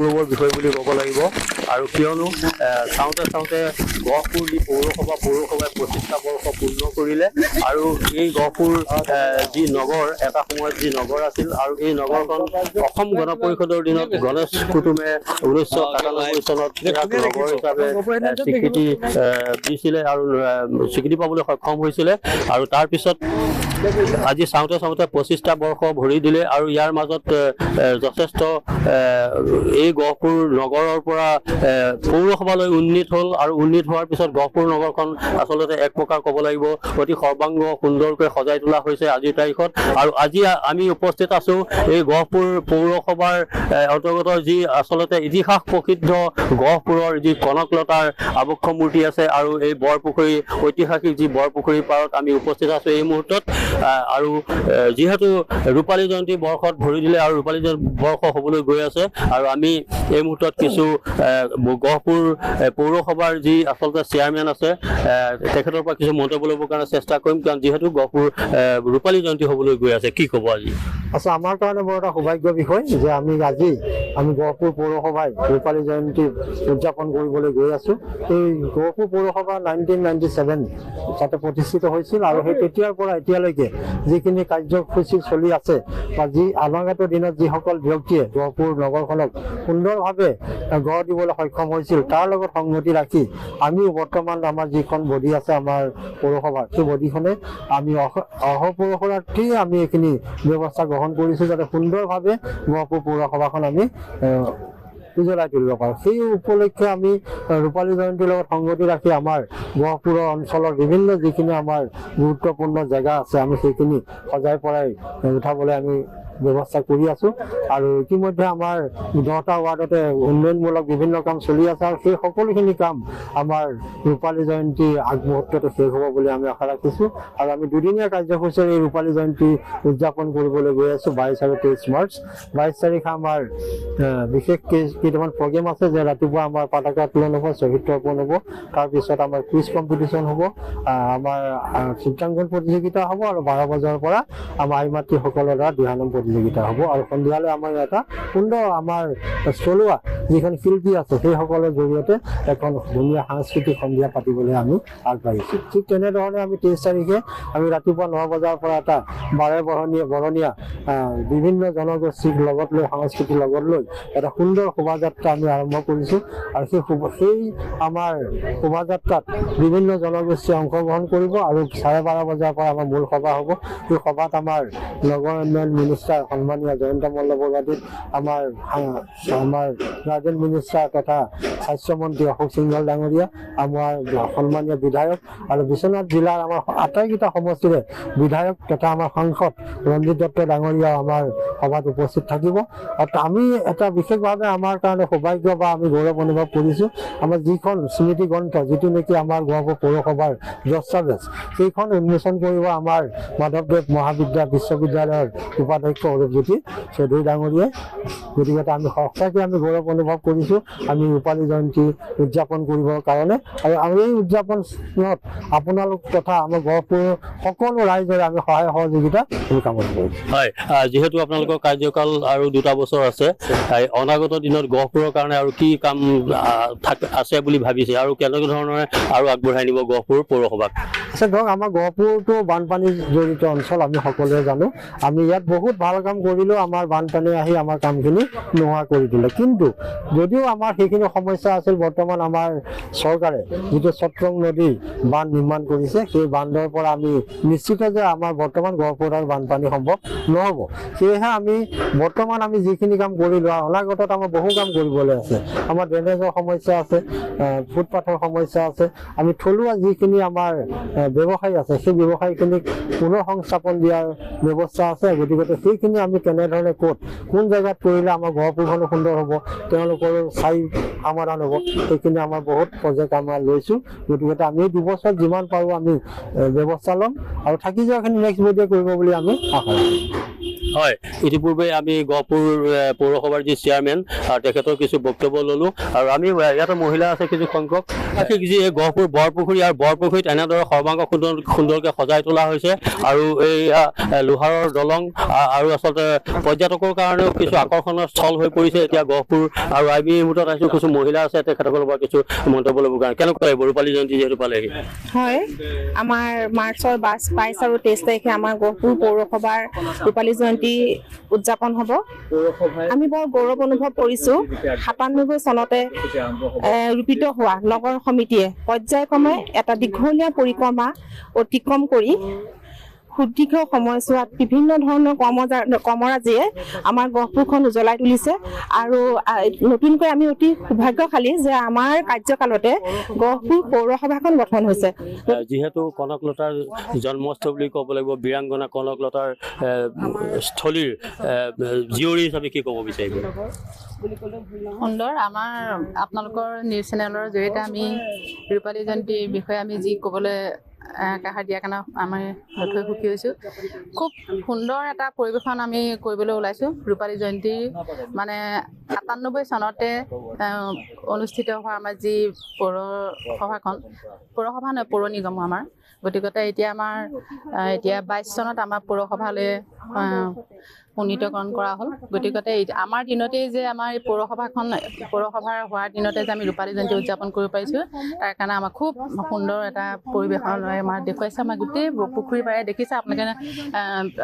গৌৰৱৰ বিষয় বুলি ক'ব লাগিব। আৰু কিয়নো চাওঁতে চাওঁতে গহপুৰ যি পৌৰসভাই 25টা বৰ্ষ পূৰ্ণ কৰিলে। আৰু এই গহপুৰ যি নগৰ, এটা সময়ত যি নগৰ আছিল, আৰু এই নগৰখন অসম গণ পৰিষদৰ দিনত গণেশ কুটুমে 1997 চনত ইয়াক নগৰ হিচাপে স্বীকৃতি দিছিলে আৰু স্বীকৃতি পাবলৈ সক্ষম হৈছিলে। আৰু তাৰপিছত আজি চাওঁতে চাওঁতে 25টা বৰ্ষ ভৰি দিলে। আৰু ইয়াৰ মাজত যথেষ্ট এই গহপুৰ নগৰৰ পৰা পৌৰসভালৈ উন্নীত হ'ল। আৰু উন্নীত হোৱাৰ পিছত গহপুৰ নগৰখন আচলতে এক প্ৰকাৰ ক'ব লাগিব অতি সৰ্বাংগ সুন্দৰকৈ সজাই তোলা হৈছে আজিৰ তাৰিখত। আৰু আজি আমি উপস্থিত আছোঁ এই গহপুৰ পৌৰসভাৰ অন্তৰ্গত যি আচলতে ইতিহাস প্ৰসিদ্ধ গহপুৰৰ যি কনকলতাৰ আবক্ষ মূৰ্তি আছে, আৰু এই বৰপুখুৰী ঐতিহাসিক যি বৰপুখুৰীৰ পাৰত আমি উপস্থিত আছোঁ এই মুহূৰ্তত। আৰু যিহেতু ৰূপালী জয়ন্তী বৰ্ষত ভৰি দিলে আৰু ৰূপালী বৰ্ষ হ'বলৈ গৈ আছে, আৰু আমি এই মুহূৰ্তত কিছু গহপুৰ পৌৰসভাৰ যি আচলতে চেয়াৰমেন আছে তেখেতৰ পৰা কিছু মন্তব্য ল'বৰ কাৰণে চেষ্টা কৰিম, কাৰণ যিহেতু গহপুৰ ৰূপালী জয়ন্তী হ'বলৈ গৈ আছে। কি ক'ব আজি? আচ্ছা, আমাৰ কাৰণে বৰ এটা সৌভাগ্য বিষয় যে আমি গহপুৰ পৌৰসভাই ৰূপালী জয়ন্তী উদযাপন কৰিবলৈ গৈ আছোঁ। এই গহপুৰ পৌৰসভা 1997 যাতে প্ৰতিষ্ঠিত হৈছিল, আৰু সেই তেতিয়াৰ পৰা এতিয়ালৈকে যিখিনি কাৰ্যসূচী চলি আছে, বা যি অনাগত দিনত যিসকল ব্যক্তিয়ে গহপুৰ নগৰখনক সুন্দৰভাৱে গঢ় দিবলৈ সক্ষম হৈছিল, তাৰ লগত সংগতি ৰাখি আমিও বৰ্তমান আমাৰ যিখন বডি আছে আমাৰ পৌৰসভাৰ, সেই বডিখনে আমি অহপৌৰসভাতেই আমি এইখিনি ব্যৱস্থা গ্ৰহণ কৰিছোঁ যাতে সুন্দৰভাৱে গহপুৰ পৌৰসভাখন আমি উজ্বলাই তুলিব পাৰোঁ। সেই উপলক্ষে আমি ৰূপালী জয়ন্তীৰ লগত সংগতি ৰাখি আমাৰ গহপুৰৰ অঞ্চলৰ বিভিন্ন যিখিনি আমাৰ গুৰুত্বপূৰ্ণ জেগা আছে, আমি সেইখিনি সজাই পৰাই উঠাবলৈ আমি ব্যৱস্থা কৰি আছোঁ। আৰু ইতিমধ্যে আমাৰ 10টা ৱাৰ্ডতে উন্নয়নমূলক বিভিন্ন কাম চলি আছে, আৰু সেই সকলোখিনি কাম আমাৰ ৰূপালী জয়ন্তী আগমুহূৰ্ততে শেষ হ'ব বুলি আমি আশা ৰাখিছোঁ। আৰু আমি দুদিনীয়া কাৰ্যসূচীৰে এই ৰূপালী জয়ন্তী উদযাপন কৰিবলৈ গৈ আছোঁ 22 আৰু 23 মাৰ্চ। 22 তাৰিখে আমাৰ বিশেষ কেইটামান প্ৰগ্ৰেম আছে, যে ৰাতিপুৱা আমাৰ পতাকা উত্তোলন হ'ব, শ্বহীদ তৰ্পণ হ'ব, তাৰপিছত আমাৰ কুইজ কম্পিটিশ্যন হ'ব, আমাৰ চিত্ৰাংকন প্ৰতিযোগিতা হ'ব, আৰু 12 বজাৰ পৰা আমাৰ আই মাতৃসকলৰ দ্বাৰা দিহানাম প্ৰতিযোগিতা হ'ব। আৰু সন্ধিয়ালৈ আমাৰ এটা সুন্দৰ আমাৰ চলোৱা যিখন শিল্পী আছে সেইসকলৰ জৰিয়তে এখন ধুনীয়া সাংস্কৃতিক সন্ধিয়া পাতিবলৈ আমি আগবাঢ়িছোঁ। ঠিক তেনেধৰণে আমি 23 তাৰিখে আমি ৰাতিপুৱা 9 বজাৰ পৰা এটা বৰণীয়া বিভিন্ন জনগোষ্ঠীক লগত লৈ, সংস্কৃতিৰ লগত লৈ এটা সুন্দৰ শোভাযাত্ৰা আমি আৰম্ভ কৰিছোঁ। আৰু সেই আমাৰ শোভাযাত্ৰাত বিভিন্ন জনগোষ্ঠীয়ে অংশগ্ৰহণ কৰিব। আৰু 12:30 বজাৰ পৰা আমাৰ মূল সভা হ'ব। সেই সভাত আমাৰ নগৰ উন্নয়ন মিনিষ্টাৰ সন্মানীয় জয়ন্ত মল্ল বৰুৱাদেৱ, আমাৰ গাৰ্জেন মিনিষ্টাৰ তথা স্বাস্থ্যমন্ত্ৰী অশোক সিংহল ডাঙৰীয়া, আমাৰ সন্মানীয় বিধায়ক, আৰু বিশ্বনাথ জিলাৰ আমাৰ আটাইকেইটা সমষ্টিৰে বিধায়ক তথা আমাৰ সাংসদ ৰঞ্জিত দত্ত ডাঙৰীয়াও আমাৰ সভাত উপস্থিত থাকিব। আৰু আমি এটা বিশেষভাৱে আমাৰ কাৰণে সৌভাগ্য বা আমি গৌৰৱ অনুভৱ কৰিছোঁ, আমাৰ যিখন স্মৃতি গ্ৰন্থ, যিটো নেকি আমাৰ গহপুৰ পৌৰসভাৰ দস্তাবেজ, সেইখন উন্মোচন কৰিব আমাৰ মাধৱদেৱ বিশ্ববিদ্যালয়ৰ উপাধ্যক্ষ অৰূপজ্যোতি চৌধুৰী ডাঙৰীয়াই। গতিকে আমি সঁচাকৈ গৌৰৱ অনুভৱ কৰিছোঁ আমি ৰূপালী জয়ন্তী উদযাপন কৰিবৰ কাৰণে। আৰু এই উদযাপনত আপোনালোক তথা আমাৰ গহপুৰৰ সকলো ৰাইজৰে আমি সহায় সহযোগিতা কামনা কৰিছোঁ। হয়, যিহেতু আপোনালোকৰ কাৰ্যকাল আৰু 2টা বছৰ আছে, অনাগত দিনত গহপুৰৰ কাৰণে আৰু কি কাম আছে বুলি ভাবিছে, আৰু কেনেকুৱা ধৰণে আৰু আগবঢ়াই নিব গহপুৰ পৌৰসভাক? আচ্ছা, ধৰক আমাৰ গহপুৰটো বানপানী জড়িত অঞ্চল, আমি সকলোৱে জানো। আমি ইয়াত বহুত ভাল কাম কৰিলেও আমাৰ বানপানী আহি আমাৰ কামখিনি নোহোৱা কৰি দিলে। কিন্তু যদিও আমাৰ সেইখিনি সমস্যা আছিল, বৰ্তমান আমাৰ চৰকাৰে যিটো চট্ৰং নদী বান্ধ নিৰ্মাণ কৰিছে, সেই বান্ধৰ পৰা আমি নিশ্চিত যে আমাৰ বৰ্তমান গহপুৰত আৰু বানপানী সম্ভৱ নহ'ব। সেয়েহে আমি বৰ্তমান যিখিনি কাম কৰিলোঁ, অনাগতত আমাৰ বহু কাম কৰিবলৈ আছে। আমাৰ ড্ৰেইনেজৰ সমস্যা আছে, ফুটপাথৰ সমস্যা আছে। আমি থলুৱা যিখিনি আমাৰ ব্যৱসায়ী আছে, সেই ব্যৱসায়ীখিনিক পুনৰ সংস্থাপন দিয়াৰ ব্যৱস্থা আছে। গতিকে সেইখিনি আমি কেনেধৰণে কোন জেগাত কৰিলে আমাৰ গহপুৰখনো সুন্দৰ হ'ব, তেওঁলোকৰ স্থায়ী সমাধান হ'ব, সেইখিনি আমাৰ বহুত প্ৰজেক্ট আমাৰ লৈছোঁ। গতিকে আমি 2 বছৰত যিমান পাৰোঁ আমি ব্যৱস্থা ল'ম, আৰু থাকি যোৱাখিনি নেক্সট বডিয়ে কৰিব বুলি আমি আশা ৰাখিছোঁ। হয়, ইতিপূৰ্বে আমি গহপুৰ পৌৰসভাৰ যি চেয়াৰমেন তেখেতৰ কিছু বক্তব্য ল'লোঁ আৰু আমি ইয়াতে মহিলা আছে কিছু সংখ্যক যি এই গহপুৰ বৰপুখুৰী আৰু বৰপুখুৰীত এনেদৰে সৰ্বাংগ সুন্দৰকৈ সজাই তোলা হৈছে আৰু এই লোহাৰৰ দলং আৰু আচলতে পৰ্যটকৰ কাৰণেও কিছু আকৰ্ষণৰ স্থল হৈ পৰিছে এতিয়া গহপুৰ আৰু আমি এই মুহূৰ্তত আহিছোঁ কিছু মহিলা আছে তেখেতসকলৰ পৰা কিছু মন্তব্য ল'বৰ কাৰণে কেনেকুৱা লাগিব ৰূপালী জয়ন্তী যিহেতু পালেহি হয় আমাৰ মাৰ্চৰ 22 আৰু 23 তাৰিখে আমাৰ গহপুৰ পৌৰসভাৰ ৰূপালী জয়ন্তী উদযাপন হ'ব আমি বৰ গৌৰৱ অনুভৱ কৰিছোঁ 97 চনতে ৰূপিত হোৱা নগৰ সমিতিয়ে পৰ্যায়ক্ৰমে এটা দীঘলীয়া পৰিক্ৰমা অতিক্ৰম কৰি সুদীৰ্ঘ সময়ছোৱাত বিভিন্ন ধৰণৰ কৰ্মৰাজিয়ে আমাৰ গহপুৰখন উজ্বলাই তুলিছে আৰু নতুনকৈ আমি অতি সৌভাগ্যশালী যে আমাৰ কাৰ্যকালতে গহপুৰ পৌৰসভাখন গঠন হৈছে যিহেতু কনকলতাৰ জন্মস্থল বুলি ক'ব লাগিব বীৰাংগনা কনকলতাৰ স্থলীৰ জীয়ৰী হিচাপে কি ক'ব বিচাৰিব সুন্দৰ আমাৰ আপোনালোকৰ নিউজ চেনেলৰ জৰিয়তে আমি ৰূপালী জয়ন্তীৰ বিষয়ে আমি যি ক'বলৈ কাহাৰ দিয়াৰ কাৰণে আমি নথৈ সুখী হৈছোঁ খুব সুন্দৰ এটা পৰিৱেশন আমি কৰিবলৈ ওলাইছোঁ ৰূপালী জয়ন্তী মানে 97 চনতে অনুষ্ঠিত হোৱা আমাৰ যি পৌৰসভা নহয় পৌৰ নিগম আমাৰ গতিকতে এতিয়া আমাৰ এতিয়া 22 চনত আমাৰ পৌৰসভালৈ উন্নীতকৰণ কৰা হ'ল গতিকতে আমাৰ দিনতেই যে আমাৰ এই পৌৰসভাৰ হোৱাৰ দিনতে যে আমি ৰূপালী জয়ন্তী উদযাপন কৰিব পাৰিছোঁ তাৰ কাৰণে আমাৰ খুব সুন্দৰ এটা পৰিৱেশন আমাৰ দেখুৱাইছে আমাৰ গোটেই পুখুৰী পাৰে দেখিছে আপোনালোকে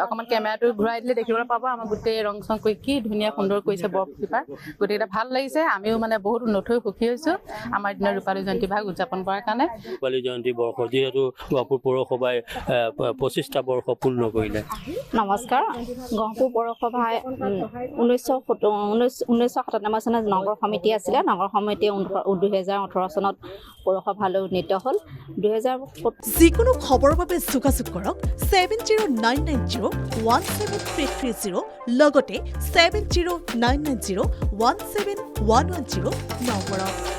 অকণমান কেমেৰাটো ঘূৰাই দিলে দেখিবলৈ পাব আমাৰ গোটেই ৰং চং কৰি কি ধুনীয়া সুন্দৰ কৰিছে বৰপুখুৰীপাৰ গতিকে ভাল লাগিছে আমিও মানে বহুত নথৈ সুখী হৈছোঁ আমাৰ দিনৰ ৰূপালী জয়ন্তী ভাগ উদযাপন কৰাৰ কাৰণে ৰূপালী জয়ন্তী বৰ্ষ যিহেতু গহপুৰ পৌৰসভাই 25টা বৰ্ষ পূৰ্ণ কৰিলে নমস্কাৰ গহপুৰ পৌৰসভাই 1997 চনত নগৰ সমিতি আছিলে নগৰ সমিতি 2018 চনত পৌৰসভালৈ উন্নীত হ'ল 2000 যিকোনো খবৰৰ বাবে যোগাযোগ কৰক 7099017330 লগতে 7099017110 নম্বৰত